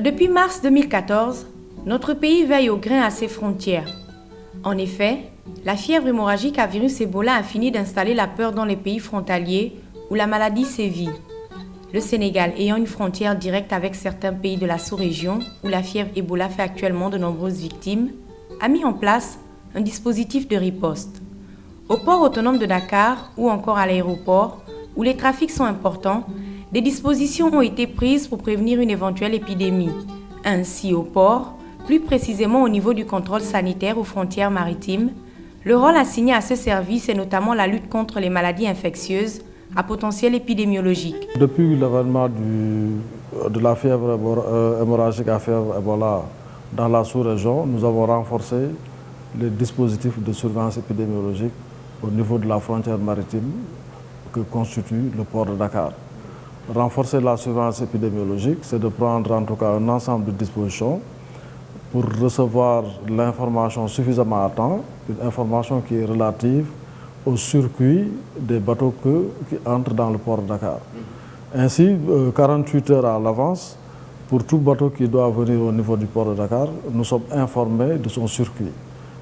Depuis mars 2014, notre pays veille au grain à ses frontières. En effet, la fièvre hémorragique à virus Ebola a fini d'installer la peur dans les pays frontaliers où la maladie sévit. Le Sénégal ayant une frontière directe avec certains pays de la sous-région où la fièvre Ebola fait actuellement de nombreuses victimes, a mis en place un dispositif de riposte. Au port autonome de Dakar ou encore à l'aéroport, où les trafics sont importants, des dispositions ont été prises pour prévenir une éventuelle épidémie. Ainsi, au port, plus précisément au niveau du contrôle sanitaire aux frontières maritimes, le rôle assigné à ce service est notamment la lutte contre les maladies infectieuses à potentiel épidémiologique. Depuis l'avènement de la fièvre hémorragique à fièvre Ebola dans la sous-région, nous avons renforcé les dispositifs de surveillance épidémiologique au niveau de la frontière maritime que constitue le port de Dakar. Renforcer la surveillance épidémiologique, c'est de prendre en tout cas un ensemble de dispositions pour recevoir l'information suffisamment à temps, une information qui est relative au circuit des bateaux qui entrent dans le port de Dakar. Ainsi, 48 heures à l'avance, pour tout bateau qui doit venir au niveau du port de Dakar, nous sommes informés de son circuit,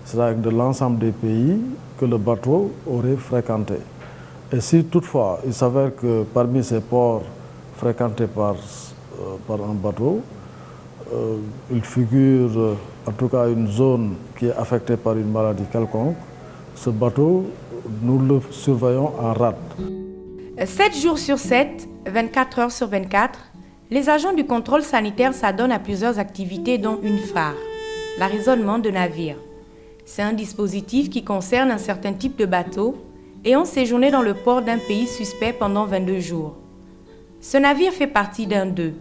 c'est-à-dire de l'ensemble des pays que le bateau aurait fréquenté. Et si toutefois il s'avère que parmi ces ports fréquentés par un bateau, il figure en tout cas une zone qui est affectée par une maladie quelconque, ce bateau, nous le surveillons en rade. 7 jours sur 7, 24 heures sur 24, les agents du contrôle sanitaire s'adonnent à plusieurs activités dont une phare, l'arraisonnement de navires. C'est un dispositif qui concerne un certain type de bateau ayant séjourné dans le port d'un pays suspect pendant 22 jours. Ce navire fait partie d'un d'eux.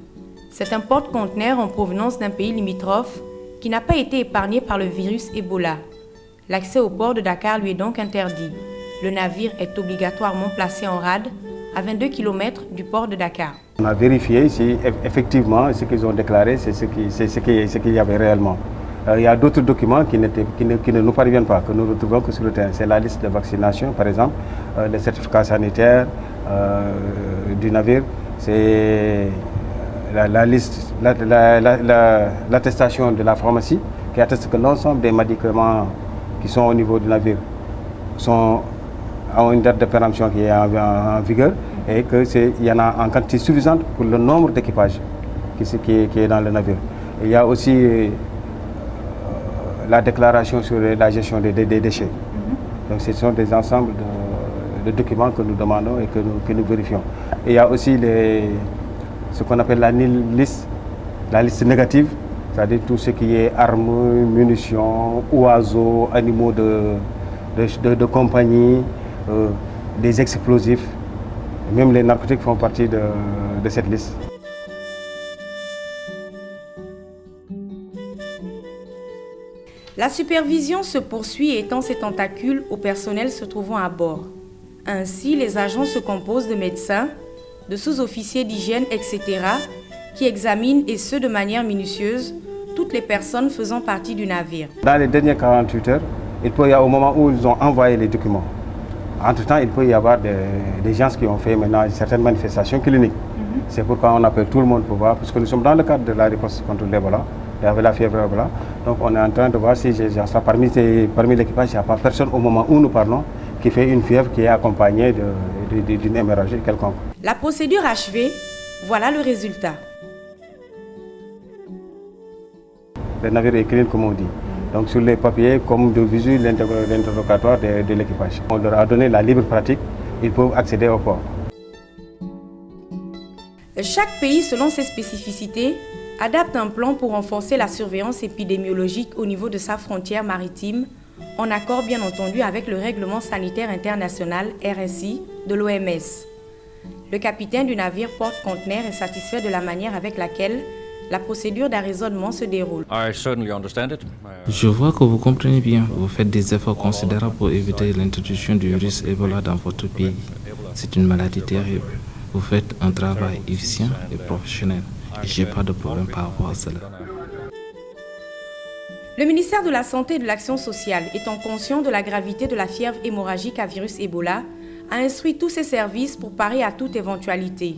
C'est un porte-conteneur en provenance d'un pays limitrophe qui n'a pas été épargné par le virus Ebola. L'accès au port de Dakar lui est donc interdit. Le navire est obligatoirement placé en rade à 22 km du port de Dakar. On a vérifié si effectivement ce qu'ils ont déclaré, c'est ce qu'il y avait réellement. Il y a d'autres documents qui ne nous parviennent pas, que nous retrouvons que sur le terrain. C'est la liste de vaccination, par exemple, les certificats sanitaires du navire, c'est la liste, l'attestation de la pharmacie qui atteste que l'ensemble des médicaments qui sont au niveau du navire ont une date de péremption qui est en vigueur et qu'il y en a en quantité suffisante pour le nombre d'équipages qui est dans le navire. Et il y a aussi la déclaration sur la gestion des déchets. Donc ce sont des ensembles de documents que nous demandons et que nous vérifions. Et il y a aussi ce qu'on appelle la liste négative, c'est-à-dire tout ce qui est armes, munitions, oiseaux, animaux de compagnie, des explosifs. Même les narcotiques font partie de cette liste. La supervision se poursuit et étend ses tentacules au personnel se trouvant à bord. Ainsi, les agents se composent de médecins, de sous-officiers d'hygiène, etc., qui examinent, et ce de manière minutieuse, toutes les personnes faisant partie du navire. Dans les dernières 48 heures, il peut y avoir au moment où ils ont envoyé les documents. Entre-temps, il peut y avoir des gens qui ont fait maintenant certaines manifestations cliniques. C'est pourquoi on appelle tout le monde pour voir, parce que nous sommes dans le cadre de la réponse contre l'Ebola, et avec la fièvre Ebola. Donc on est en train de voir si parmi l'équipage, il n'y a pas personne au moment où nous parlons qui fait une fièvre qui est accompagnée d'une hémorragie quelconque. La procédure achevée, voilà le résultat. Le navire est clean, comme on dit. Donc sur les papiers, comme de visu, l'interrogatoire de l'équipage. On leur a donné la libre pratique, ils peuvent accéder au port. Chaque pays, selon ses spécificités, adapte un plan pour renforcer la surveillance épidémiologique au niveau de sa frontière maritime, en accord bien entendu avec le Règlement sanitaire international RSI de l'OMS. Le capitaine du navire porte-conteneur est satisfait de la manière avec laquelle la procédure d'arraisonnement se déroule. Je vois que vous comprenez bien. Vous faites des efforts considérables pour éviter l'introduction du virus Ebola dans votre pays. C'est une maladie terrible. Vous faites un travail efficient et professionnel. Je n'ai pas de problème par rapport à cela. Le ministère de la Santé et de l'Action sociale, étant conscient de la gravité de la fièvre hémorragique à virus Ebola, a instruit tous ses services pour parer à toute éventualité.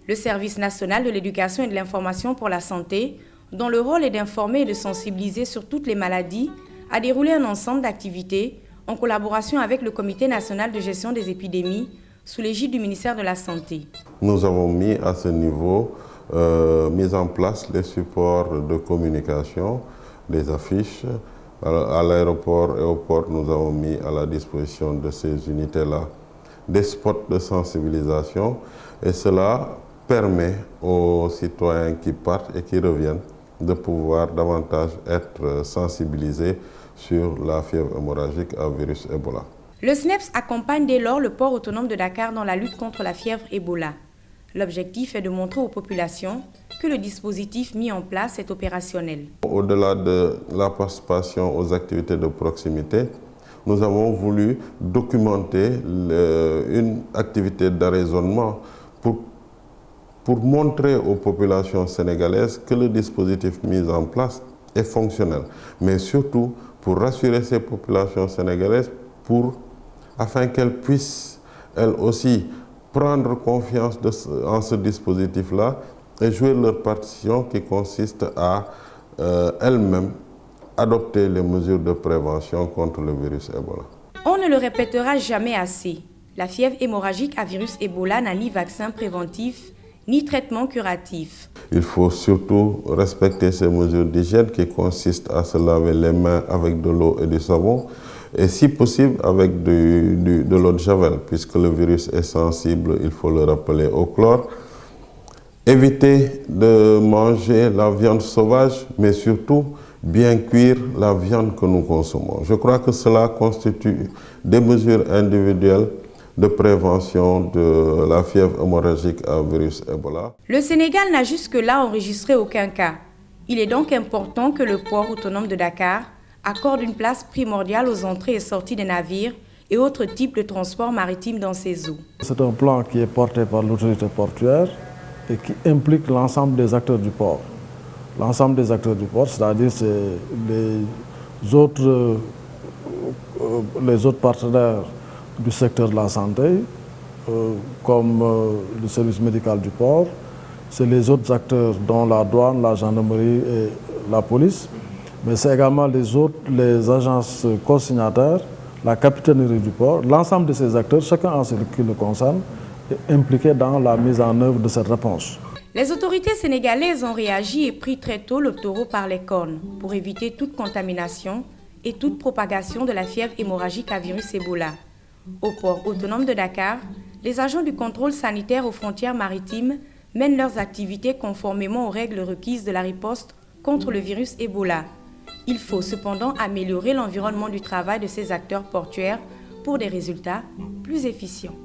Le Service national de l'éducation et de l'information pour la santé, dont le rôle est d'informer et de sensibiliser sur toutes les maladies, a déroulé un ensemble d'activités en collaboration avec le Comité national de gestion des épidémies sous l'égide du ministère de la Santé. Nous avons mis à ce niveau mis en place les supports de communication, des affiches. À l'aéroport et au port, nous avons mis à la disposition de ces unités-là des spots de sensibilisation et cela permet aux citoyens qui partent et qui reviennent de pouvoir davantage être sensibilisés sur la fièvre hémorragique à virus Ebola. Le SNEPS accompagne dès lors le port autonome de Dakar dans la lutte contre la fièvre Ebola. L'objectif est de montrer aux populations que le dispositif mis en place est opérationnel. Au-delà de la participation aux activités de proximité, nous avons voulu documenter une activité d'arraisonnement pour montrer aux populations sénégalaises que le dispositif mis en place est fonctionnel, mais surtout pour rassurer ces populations sénégalaises afin qu'elles puissent, elles aussi, prendre confiance en ce dispositif-là et jouer leur partition qui consiste à elles-mêmes adopter les mesures de prévention contre le virus Ebola. On ne le répétera jamais assez. La fièvre hémorragique à virus Ebola n'a ni vaccin préventif, ni traitement curatif. Il faut surtout respecter ces mesures d'hygiène qui consistent à se laver les mains avec de l'eau et du savon et si possible avec de l'eau de javel, puisque le virus est sensible, il faut le rappeler au chlore. Éviter de manger la viande sauvage, mais surtout bien cuire la viande que nous consommons. Je crois que cela constitue des mesures individuelles de prévention de la fièvre hémorragique à virus Ebola. Le Sénégal n'a jusque-là enregistré aucun cas. Il est donc important que le port autonome de Dakar accorde une place primordiale aux entrées et sorties des navires et autres types de transports maritimes dans ces eaux. C'est un plan qui est porté par l'autorité portuaire et qui implique l'ensemble des acteurs du port. L'ensemble des acteurs du port, c'est-à-dire les autres partenaires du secteur de la santé, comme le service médical du port, c'est les autres acteurs dont la douane, la gendarmerie et la police, mais c'est également les agences consignataires, la capitainerie du port. L'ensemble de ces acteurs, chacun en ce qui le concerne, est impliqué dans la mise en œuvre de cette réponse. Les autorités sénégalaises ont réagi et pris très tôt le taureau par les cornes pour éviter toute contamination et toute propagation de la fièvre hémorragique à virus Ebola. Au port autonome de Dakar, les agents du contrôle sanitaire aux frontières maritimes mènent leurs activités conformément aux règles requises de la riposte contre le virus Ebola. Il faut cependant améliorer l'environnement du travail de ces acteurs portuaires pour des résultats plus efficients.